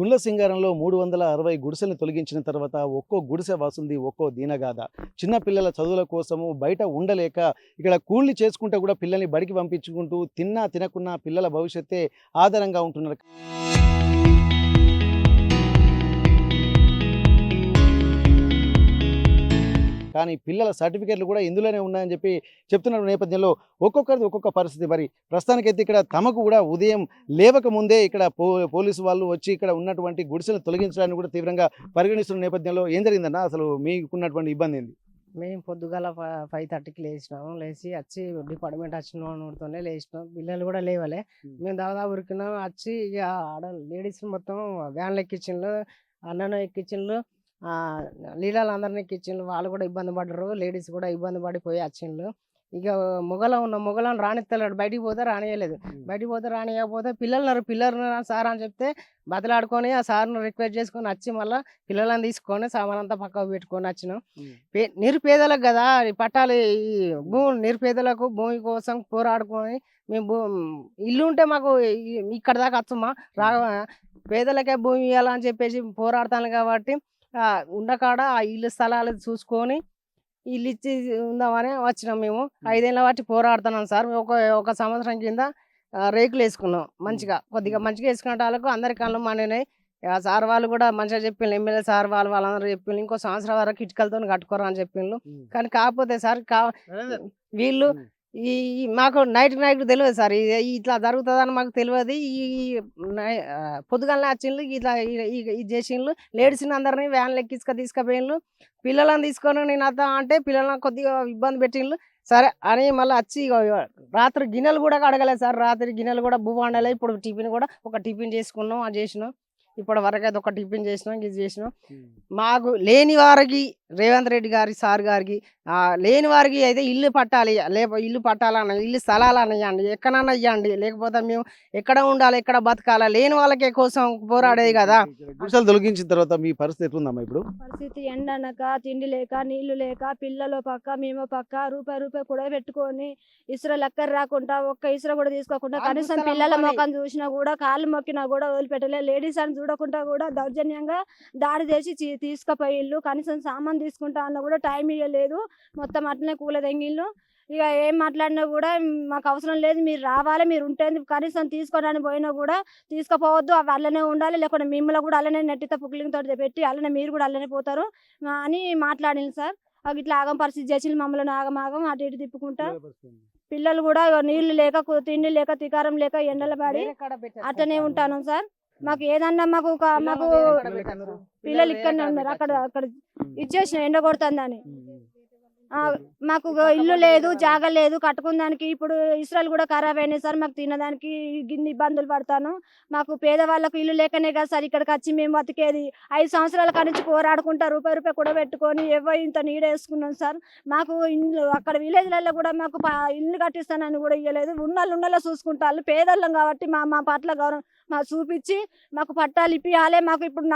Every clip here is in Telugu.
గుళ్ళ సింగారంలో 360 గుడిసెలను తొలగించిన తర్వాత ఒక్కో గుడిసె వాసుంది ఒక్కో దీనగాథ. చిన్న పిల్లల చదువుల కోసము బయట ఉండలేక ఇక్కడ కూలి చేసుకుంటూ కూడా పిల్లల్ని బడికి పంపించుకుంటూ తిన్నా తినకున్నా పిల్లల భవిష్యత్తే ఆధారంగా ఉంటున్నారు. కానీ పిల్లల సర్టిఫికేట్లు కూడా ఇందులోనే ఉన్నాయని చెప్పి చెప్తున్న నేపథ్యంలో ఒక్కొక్కరిది ఒక్కొక్క పరిస్థితి. మరి ప్రస్తుతానికైతే ఇక్కడ తమకు కూడా ఉదయం లేవక ముందే ఇక్కడ పోలీసు వాళ్ళు వచ్చి ఇక్కడ ఉన్నటువంటి గుడిసెలను తొలగించడానికి కూడా తీవ్రంగా పరిగణిస్తున్న నేపథ్యంలో ఏం జరిగిందన్న? అసలు మీకున్నటువంటి ఇబ్బంది ఏంది? మేము పొద్దుగాల 5:30కి లేచినాము. లేచి వచ్చి డిపార్ట్మెంట్ వచ్చినతోనే లేచినాం. పిల్లలు కూడా లేవలే. మేము దాదాపు ఉరికినాం. వచ్చి ఇక ఆడ లేడీస్ మొత్తం వ్యాన్లు ఎక్కించిండ్రు, అన్నను ఎక్కించిండ్రు, లీడర్లు అందరిని ఎక్కించిండ్రు. వాళ్ళు కూడా ఇబ్బంది పడ్డరు. లేడీస్ కూడా ఇబ్బంది పడిపోయి వచ్చిండ్రు. ఇక మొగలను రానిస్తలేడు. బయటికి పోతే రానియలేదు. బయటికి పోతే రానియకపోతే పిల్లలు సార్ అని చెప్తే బతలాడుకొని ఆ సార్ను రిక్వెస్ట్ చేసుకొని వచ్చి మళ్ళీ పిల్లలను తీసుకొని సామాన్ అంతా పక్కకు పెట్టుకొని వచ్చినాం. నిరుపేదలకు కదా ఈ పట్టాలు, ఈ నిరుపేదలకు భూమి కోసం పోరాడుకొని మేము ఇల్లు ఉంటే మాకు ఇక్కడ దాకా వచ్చమ్మా పేదలకే భూమి ఇవ్వాలని చెప్పేసి పోరాడతాను కాబట్టి ఉండకాడ ఆ ఇల్లు స్థలాలు చూసుకొని ఇల్లు ఇచ్చి ఉందామని వచ్చినాం. మేము 5 ఏళ్ళ బట్టి పోరాడుతున్నాం సార్. ఒక సంవత్సరం కింద రేకులు వేసుకున్నాం. కొద్దిగా మంచిగా వేసుకునే వాళ్ళకు అందరి కళ్ళు మండినాయి. సార్ వాళ్ళు కూడా మంచిగా చెప్పిండ్రు. ఎమ్మెల్యే సార్ వాళ్ళందరూ చెప్పిండ్రు ఇంకో సంవత్సరం వరకు ఇటుకలతో కట్టుకోరా అని చెప్పిండ్రు. కానీ కాకపోతే సార్ వీళ్ళు ఈ మాకు నైట్ తెలియదు సార్. ఇట్లా జరుగుతుందని మాకు తెలియదు. పొద్దుగాలనే వచ్చిండ్రు ఇట్లా ఇది చేసిండ్రు. లేడీస్ని అందరినీ వ్యాన్లు తీసుకుపోయిండ్రు. పిల్లలను తీసుకొని నేను అద్దా అంటే పిల్లలను కొద్దిగా ఇబ్బంది పెట్టిండ్రు. సరే అని మళ్ళీ వచ్చి రాత్రి గిన్నెలు కూడా కడగలేదు సార్. రాత్రి గిన్నెలు కూడా బువ్వ వండలేదు. ఇప్పుడు టిఫిన్ కూడా ఒక టిఫిన్ చేసుకున్నాం, అది చేసినాం. ఇప్పటి వరకు అయితే ఒక టిఫిన్ చేసినాం, ఇది చేసినాం. మాకు లేని వారికి రేవంత్ రెడ్డి గారి సార్ గారికి లేని వారికి అయితే ఇల్లు పట్టాలి, ఇల్లు పట్టాలన్న ఇల్లు స్థలాలు ఇవ్వండి, ఎక్కడన్నా ఇవ్వండి. లేకపోతే మేము ఎక్కడ ఉండాలి, ఎక్కడ బతకాలా, లేని వాళ్ళకే కోసం పోరాడేది కదా. గుడిసెలు తొలగించిన తర్వాత మీ పరిస్థితి ఎట్లుందమ్మా ఇప్పుడు? పరిస్థితి ఎండనక తిండి లేక నీళ్లు లేక పిల్లలు పక్క మేము పక్క రూపాయి కూడా పెట్టుకొని ఇసుర లెక్కర రాకుండా ఒక్క ఇసుర కూడా తీసుకోకుండా కనీసం పిల్లల ముఖం చూసినా కూడా కాళ్ళు మొక్కినా కూడా వదిలిపెట్టలే. లేడీస్ అని చూడకుండా కూడా దౌర్జన్యంగా దాడి చేసి తీసుకుపోయిళ్ళు. కనీసం సామాన్ తీసుకుంటా అన్న కూడా టైం ఇవ్వలేదు. మొత్తం అట్లనే కూలదెంగిళ్ళు. ఇక ఏం మాట్లాడినా కూడా మాకు అవసరం లేదు, మీరు రావాలి, మీరు ఉంటే కనీసం తీసుకోవడానికి పోయినా కూడా తీసుకుపోవద్దు, అవి అల్లనే ఉండాలి, లేకపోతే మిమ్మల్ని కూడా అల్లనే నెట్టితో పుక్లింగ్తో పెట్టి అల్లనే మీరు కూడా అల్లనే పోతారు అని మాట్లాడింది సార్. అవి ఇట్లా ఆగం పరిస్థితి చేసి మమ్మల్ని ఆగమాగం అటు ఇటు తిప్పుకుంటా. పిల్లలు కూడా నీళ్లు లేక తిండి లేక తికారం లేక ఎండల పడి అట్లనే ఉంటాను సార్. మాకు ఏదన్నా మాకు పిల్లలు ఇక్కడనే ఉన్నారు, అక్కడ ఇచ్చేసిన ఎండ కొడుతుందని. మాకు ఇల్లు లేదు, జాగా లేదు కట్టుకునేదానికి. ఇప్పుడు ఇసురాలు కూడా ఖరాబ్ అయినాయి సార్. మాకు తినడానికి గిన్ని ఇబ్బందులు పడతాను. మాకు పేదవాళ్ళకు ఇల్లు లేకనే కదా సార్ ఇక్కడికి వచ్చి మేము బతికేది. 5 సంవత్సరాల కానించి పోరాడుకుంటా రూపాయి కూడా పెట్టుకొని ఇంత నీడేసుకున్నాం సార్. మాకు ఇల్లు అక్కడ విలేజ్లలో కూడా మాకు ఇల్లు కట్టిస్తానని కూడా ఇవ్వలేదు. ఉన్నలో చూసుకుంటారు. పేదవాళ్ళం కాబట్టి మా పట్ల గౌరవం మాకు చూపించి మాకు పట్టాలు ఇప్పియాలి. మాకు ఇప్పుడు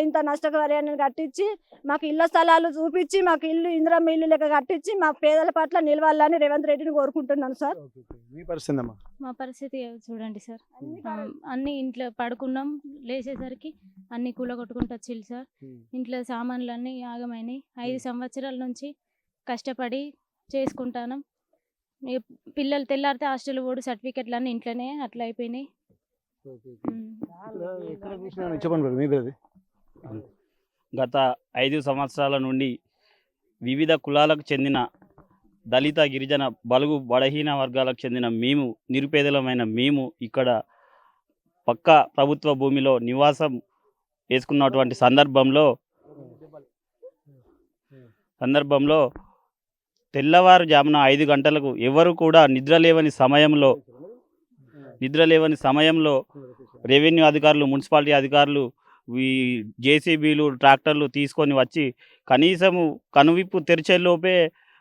ఇంత నష్టపరిహారాన్ని కట్టించి మాకు ఇళ్ల స్థలాలు చూపించి మాకు ఇందిరమ్మ ఇల్లు లెక్క కట్టించి మా పేదల పట్ల నిలవాలని రేవంత్ రెడ్డిని కోరుకుంటున్నాను సార్. మా పరిస్థితి చూడండి సార్. అన్ని ఇంట్లో పడుకున్నాం, లేచేసరికి అన్ని కూలగొట్టుకుంటూ వచ్చింది సార్. ఇంట్లో సామాన్లు అన్నీ ఆగమైనాయి. 5 సంవత్సరాల నుంచి కష్టపడి చేసుకుంటాను. పిల్లలు తెల్లారితే హాస్టల్ పోడు, సర్టిఫికెట్లు అన్నీ ఇంట్లోనే అట్లా అయిపోయినాయి. గత 5 సంవత్సరాల నుండి వివిధ కులాలకు చెందిన దళిత, గిరిజన, బలుగు, బలహీన వర్గాలకు చెందిన మేము, నిరుపేదలమైన మేము ఇక్కడ పక్క ప్రభుత్వ భూమిలో నివాసం వేసుకున్నటువంటి సందర్భంలో తెల్లవారుజామున 5 గంటలకు ఎవరు కూడా నిద్రలేవని సమయంలో రెవెన్యూ అధికారులు, మున్సిపాలిటీ అధికారులు ఈ జేసీబీలు, ట్రాక్టర్లు తీసుకొని వచ్చి కనీసము కనువిప్పు తెరిచేలోపే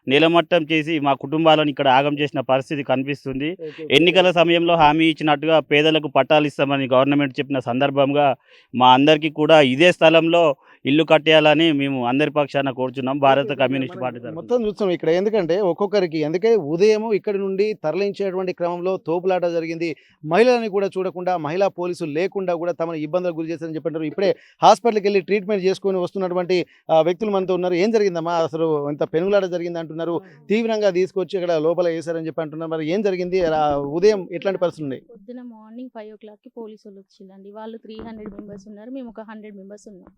నేలమట్టం చేసి మా కుటుంబాలను ఇక్కడ ఆగం చేసిన పరిస్థితి కనిపిస్తుంది. ఎన్నికల సమయంలో హామీ ఇచ్చినట్టుగా పేదలకు పట్టాలు ఇస్తామని గవర్నమెంట్ చెప్పిన సందర్భంగా మా అందరికీ కూడా ఇదే స్థలంలో ఇల్లు కట్టేయాలని మేము అందరి పక్షాన కోరుచున్నాం భారత కమ్యూనిస్ట్ పార్టీ తరఫున. మొత్తం చూస్తాం ఇక్కడ ఎందుకంటే ఒక్కొక్కరికి అందుకే ఉదయం ఇక్కడి నుండి తరలించేటువంటి క్రమంలో తోపులాట జరిగింది. మహిళలని కూడా చూడకుండా మహిళా పోలీసులు లేకుండా కూడా తమను ఇబ్బందులకు గురి చేశారని చెప్పంటారు. ఇప్పుడే హాస్పిటల్కి వెళ్ళి ట్రీట్మెంట్ చేసుకొని వస్తున్నటువంటి వ్యక్తులు మనతో ఉన్నారు. ఏం జరిగిందమ్మా అసలు ఇంత పెనుగులాట జరిగింది అంటున్నారు, తీవ్రంగా తీసుకొచ్చి ఇక్కడ లోపల వేశారని చెప్పి అంటున్నారు. మరి ఏం జరిగింది ఉదయం ఎట్లాంటి పరిస్థితులు ఉన్నాయి? పొద్దున మార్నింగ్ 5 o'clockకి పోలీసులు వచ్చిందండి. వాళ్ళు 300 మెంబర్స్ ఉన్నారు, మేము ఒక 100 మెంబర్స్ ఉన్నాం.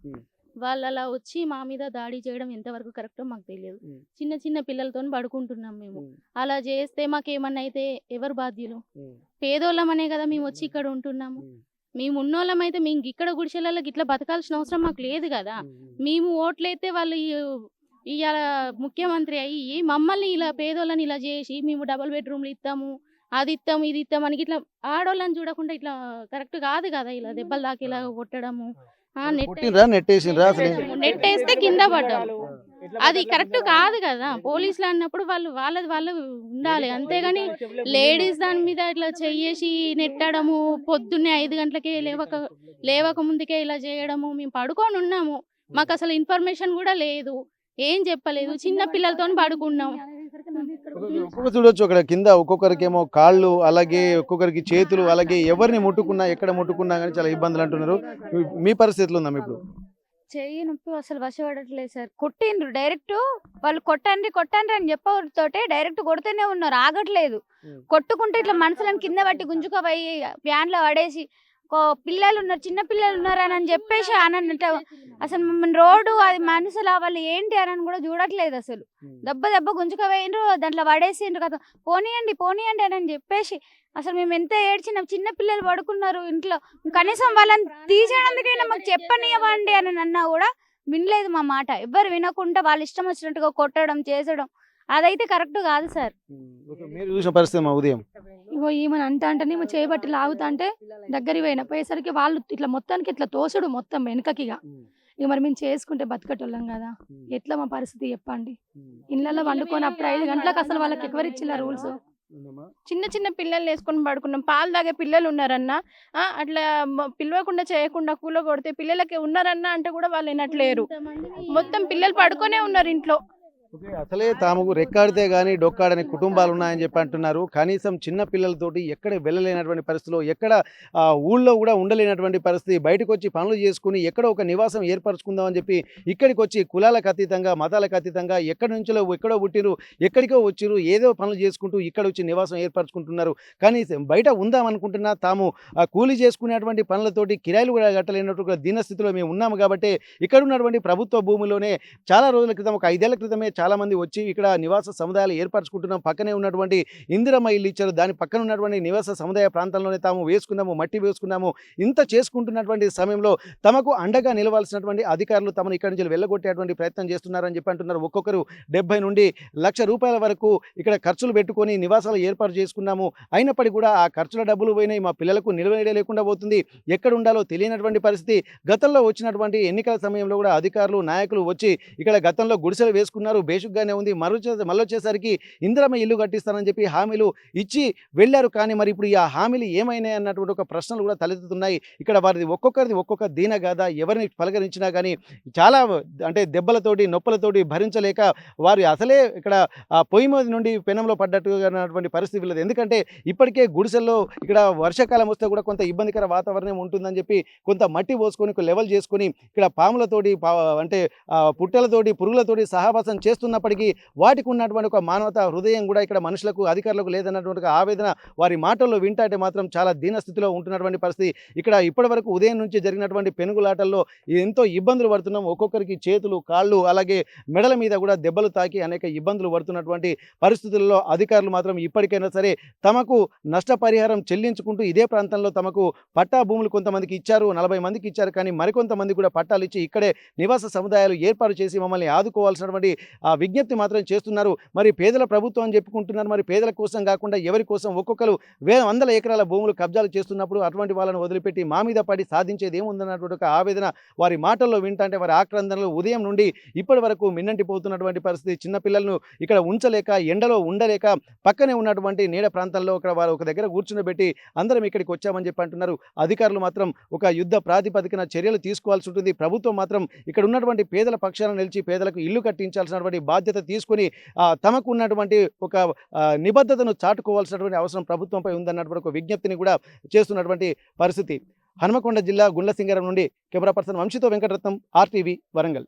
వాళ్ళు అలా వచ్చి మా మీద దాడి చేయడం ఎంతవరకు కరెక్టో మాకు తెలియదు. చిన్న చిన్న పిల్లలతో పడుకుంటున్నాం మేము. అలా చేస్తే మాకేమన్నా అయితే ఎవరు బాధ్యులు? పేదోళ్ళమనే కదా మేము వచ్చి ఇక్కడ ఉంటున్నాము. మేము ఉన్నోళ్ళం అయితే మేము ఇక్కడ గుడిసెలలో ఇట్లా బతకాల్సిన అవసరం మాకు లేదు కదా. మేము ఓట్లయితే వాళ్ళు ఇవాళ ముఖ్యమంత్రి అయ్యి మమ్మల్ని ఇలా పేదోళ్ళని ఇలా చేసి మేము డబుల్ బెడ్రూమ్లు ఇస్తాము, అది ఇస్తాము, ఇది ఇస్తామని ఇట్లా ఆడోళ్ళని చూడకుండా ఇట్లా కరెక్ట్ కాదు కదా. ఇలా దెబ్బలు దాకా ఇలా కొట్టడము, నెట్టేస్తే కింద పడ్డాము, అది కరెక్ట్ కాదు కదా. పోలీసులు అన్నప్పుడు వాళ్ళు ఉండాలి, అంతేగాని లేడీస్ దాని మీద ఇట్లా చెయ్యేసి నెట్టడము, పొద్దున్నే 5 గంటలకే లేవక ముందుకే ఇలా చేయడము. మేము పడుకొని ఉన్నాము, మాకు అసలు ఇన్ఫర్మేషన్ కూడా లేదు, ఏం చెప్పలేదు, చిన్న పిల్లలతో పడుకున్నాం. ఒక్కొక్క చూడొచ్చు అక్కడ కింద ఒక్కొక్కరికేమో కాళ్ళు, అలాగే ఒక్కొక్కరికి చేతులు, అలాగే ఎవరిని ముట్టుకున్నా ఎక్కడ ముట్టుకున్నా కానీ చాలా ఇబ్బందులు అంటున్నారు. మీ పరిస్థితులు ఉందా ఇప్పుడు? చెయ్యి నొప్పి అసలు వశపడట్లేదు సార్. కొట్టిండ్రు డైరెక్ట్, వాళ్ళు కొట్టండి అని చెప్పతోటే డైరెక్ట్ కొడుతూనే ఉన్నారు, ఆగట్లేదు. కొట్టుకుంటే ఇట్లా మనుషులను కింద పట్టి గుంజుకోపోయి ఫ్యాన్లో పడేసి పిల్లలు ఉన్నారు, చిన్న పిల్లలు ఉన్నారు అని చెప్పేసి అనంట. అసలు మమ్మల్ని రోడ్డు అది మనుషులు వాళ్ళు ఏంటి అని కూడా చూడట్లేదు. అసలు దెబ్బ గుంజుకపోయిండ్రు, దాంట్లో పడేసిండ్రు కదా. పోనీయండి అని చెప్పేసి అసలు మేము ఎంత ఏడ్చినాం. చిన్న పిల్లలు పడుకున్నారు ఇంట్లో, కనీసం వాళ్ళని తీసేయడానికైనా మాకు చెప్పనివ్వండి అని అన్నా కూడా వినలేదు మా మాట. ఎవ్వరు వినకుండా వాళ్ళు ఇష్టం వచ్చినట్టుగా కొట్టడం చేసడం అదైతే కరెక్ట్ కాదు సార్. మీరు చూసిన పరిస్థితి మా ఉదయం ఇగో ఈమెను అంటేనే చేయబట్టి లాగుతా అంటే దగ్గరికి పోయేసరికి వాళ్ళు ఇట్లా మొత్తానికి ఇట్లా తోసుడు మొత్తం వెనుకకిగా. ఇక మరి మేము చేసుకుంటే బతకటోళ్ళం కదా, ఎట్లా మా పరిస్థితి చెప్పండి. ఇళ్ళల్లో వండుకున్నప్పుడు 5 గంటలకు అసలు వాళ్ళకి ఎవరిచ్చిన రూల్స్? చిన్న పిల్లలు వేసుకొని పడుకున్నాం. పాలు తాగే పిల్లలు ఉన్నారన్నా అట్లా పిలవకుండా చేయకుండా కూల కొడితే పిల్లలకి ఉన్నారన్నా అంటే కూడా వాళ్ళు వినట్లేరు. మొత్తం పిల్లలు పడుకొనే ఉన్నారు ఇంట్లో. అసలే తాము రెక్కాడితే గానీ డొక్కాడని కుటుంబాలు ఉన్నాయని చెప్పి అంటున్నారు. కనీసం చిన్న పిల్లలతోటి ఎక్కడ వెళ్ళలేనటువంటి పరిస్థితిలో, ఎక్కడ ఊళ్ళో కూడా ఉండలేనటువంటి పరిస్థితి. బయటకు వచ్చి పనులు చేసుకుని ఎక్కడో ఒక నివాసం ఏర్పరచుకుందామని చెప్పి ఇక్కడికి వచ్చి కులాలకు అతీతంగా, మతాలకు అతీతంగా ఎక్కడి నుంచో ఎక్కడో పుట్టిరు, ఎక్కడికో వచ్చిరు, ఏదో పనులు చేసుకుంటూ ఇక్కడ వచ్చి నివాసం ఏర్పరచుకుంటున్నారు. కానీ బయట ఉందామనుకుంటున్నా తాము కూలీ చేసుకునేటువంటి పనులతోటి కిరాయిలు కూడా కట్టలేనటువంటి దీనస్థితిలో మేము ఉన్నాము. కాబట్టి ఇక్కడ ఉన్నటువంటి ప్రభుత్వ భూమిలోనే చాలా రోజుల క్రితం, ఒక 5 ఏళ్ల క్రితమే చాలా మంది వచ్చి ఇక్కడ నివాస సముదాయాలు ఏర్పరచుకుంటున్నాం. పక్కనే ఉన్నటువంటి ఇందిరమ్మ ఇల్లు ఇచ్చారు, దాని పక్కన ఉన్నటువంటి నివాస సముదాయ ప్రాంతంలోనే తాము వేసుకున్నాము, మట్టి వేసుకున్నాము. ఇంత చేసుకుంటున్నటువంటి సమయంలో తమకు అండగా నిలవాల్సినటువంటి అధికారులు తమను ఇక్కడి నుంచి వెళ్ళగొట్టేటువంటి ప్రయత్నం చేస్తున్నారని చెప్పి అంటున్నారు. ఒక్కొక్కరు 70 నుండి ₹1,00,000 వరకు ఇక్కడ ఖర్చులు పెట్టుకొని నివాసాలు ఏర్పాటు చేసుకున్నాము. అయినప్పటికీ కూడా ఆ ఖర్చుల డబ్బులు పోయినాయి, మా పిల్లలకు నిలవనే లేకుండా పోతుంది, ఎక్కడ ఉండాలో తెలియనటువంటి పరిస్థితి. గతంలో వచ్చినటువంటి ఎన్నికల సమయంలో కూడా అధికారులు, నాయకులు వచ్చి ఇక్కడ గతంలో గుడిసెలు వేసుకున్నారు, బేషుగ్గానే ఉంది, మళ్ళీ వచ్చేసరికి ఇందిరమ్మ ఇల్లు కట్టిస్తానని చెప్పి హామీలు ఇచ్చి వెళ్ళారు. కానీ మరి ఇప్పుడు ఆ హామీలు ఏమైనాయి అన్నటువంటి ఒక ప్రశ్నలు కూడా తలెత్తుతున్నాయి. ఇక్కడ వారిది ఒక్కొక్కరిది ఒక్కొక్క దీనగాథ. ఎవరిని పలకరించినా కానీ చాలా అంటే దెబ్బలతోటి, నొప్పులతోటి భరించలేక వారు అసలే ఇక్కడ పొయ్యి మీద నుండి పెనంలో పడ్డట్టుగా పరిస్థితి వీళ్ళది. ఎందుకంటే ఇప్పటికే గుడిసెల్లో ఇక్కడ వర్షాకాలం వస్తే కూడా కొంత ఇబ్బందికర వాతావరణం ఉంటుందని చెప్పి కొంత మట్టి పోసుకొని లెవెల్ చేసుకొని ఇక్కడ పాములతోటి అంటే పుట్టలతోటి, పురుగులతోటి సహవాసం చేస్తున్నప్పటికీ వాటికి ఉన్నటువంటి ఒక మానవత హృదయం కూడా ఇక్కడ మనుషులకు, అధికారులకు లేదన్నటువంటి ఆవేదన వారి మాటల్లో వింటే మాత్రం చాలా దీనస్థితిలో ఉంటున్నటువంటి పరిస్థితి. ఇక్కడ ఇప్పటి వరకు ఉదయం నుంచి జరిగినటువంటి పెనుగులాటల్లో ఎంతో ఇబ్బందులు పడుతున్నాం. ఒక్కొక్కరికి చేతులు, కాళ్ళు, అలాగే మెడల మీద కూడా దెబ్బలు తాకి అనేక ఇబ్బందులు పడుతున్నటువంటి పరిస్థితుల్లో అధికారులు మాత్రం ఇప్పటికైనా సరే తమకు నష్టపరిహారం చెల్లించుకుంటూ ఇదే ప్రాంతంలో తమకు పట్టా భూములు కొంతమందికి ఇచ్చారు, 40 మందికి ఇచ్చారు. కానీ మరికొంతమంది కూడా పట్టాలు ఇచ్చి ఇక్కడే నివాస సముదాయాలు ఏర్పాటు చేసి మమ్మల్ని ఆదుకోవాల్సినటువంటి ఆ విజ్ఞప్తి మాత్రం చేస్తున్నారు. మరి పేదల ప్రభుత్వం అని చెప్పుకుంటున్నారు. మరి పేదల కోసం కాకుండా ఎవరి కోసం ఒక్కొక్కరు వందల ఎకరాల భూములు కబ్జాలు చేస్తున్నప్పుడు అటువంటి వాళ్ళని వదిలిపెట్టి మా మీద పడి సాధించేది ఏముందన్నటువంటి ఒక ఆవేదన వారి మాటల్లో వింటంటే వారి ఆక్రందనలు ఉదయం నుండి ఇప్పటి వరకు మిన్నంటిపోతున్నటువంటి పరిస్థితి. చిన్నపిల్లలను ఇక్కడ ఉంచలేక ఎండలో ఉండలేక పక్కనే ఉన్నటువంటి నీడ ప్రాంతాల్లో ఇక్కడ వారు ఒక దగ్గర కూర్చునబెట్టి అందరం ఇక్కడికి వచ్చామని చెప్పి అంటున్నారు. అధికారులు మాత్రం ఒక యుద్ధ ప్రాతిపదికన చర్యలు తీసుకోవాల్సి ఉంటుంది. ప్రభుత్వం మాత్రం ఇక్కడ ఉన్నటువంటి పేదల పక్షాన నిలిచి పేదలకు ఇల్లు కట్టించాల్సినటువంటి బాధ్యత తీసుకొని తమకు ఉన్నటువంటి ఒక నిబద్ధతను చాటుకోవాల్సినటువంటి అవసరం ప్రభుత్వంపై ఉందన్నటువంటి ఒక విజ్ఞప్తిని కూడా చేస్తున్నటువంటి పరిస్థితి. హనుమకొండ జిల్లా గుండ్లసింగారం నుండి కెమెరా పర్సన్ వంశీతో వెంకటరత్నం, RTV, వరంగల్.